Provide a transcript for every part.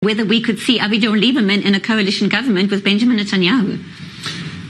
whether we could see Avigdor Lieberman in a coalition government with Benjamin Netanyahu.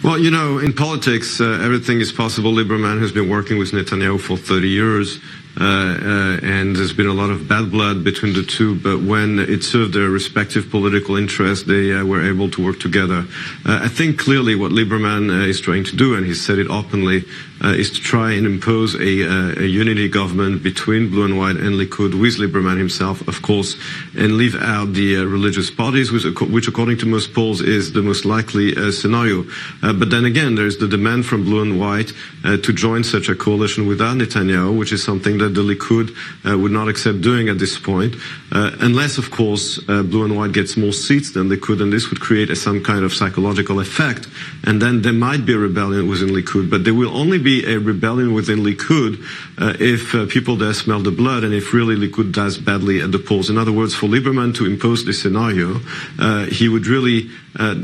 Well, you know, in politics, everything is possible. Lieberman has been working with Netanyahu for 30 years, and there's been a lot of bad blood between the two, but when it served their respective political interests, they were able to work together. I think clearly what Lieberman is trying to do, and he said it openly, is to try and impose a unity government between Blue and White and Likud, with Lieberman himself, of course, and leave out the religious parties, which according to most polls is the most likely scenario. But then again, there's the demand from Blue and White to join such a coalition without Netanyahu, which is something that the Likud would not accept doing at this point, unless, of course, Blue and White gets more seats than Likud, and this would create some kind of psychological effect, and then there might be a rebellion within Likud, but there will only be a rebellion within Likud if people there smell the blood and if really Likud does badly at the polls. In other words, for Lieberman to impose this scenario, he would really,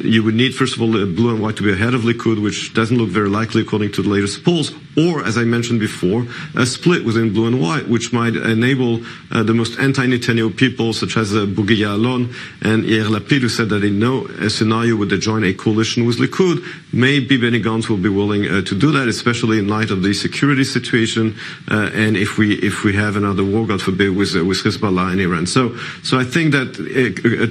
you would need, first of all, Blue and White to be ahead of Likud, which doesn't look very likely according to the latest polls, or, as I mentioned before, a split within Blue and White, which might enable the most anti-Netanyahu people, such as Bughi Ya'alon and Yair Lapid, who said that in no scenario would they join a coalition with Likud. Maybe Benny Gantz will be willing to do that, especially in light of the security situation, and if we have another war, God forbid, with Hezbollah and Iran. So I think that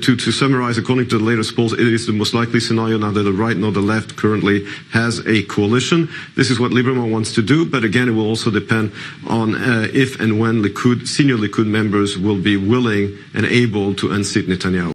to summarize, according to the latest polls, it is the most likely scenario. Neither the right nor the left currently has a coalition. This is what Lieberman wants to do, but again, it will also depend on if and when senior Likud members will be willing and able to unseat Netanyahu.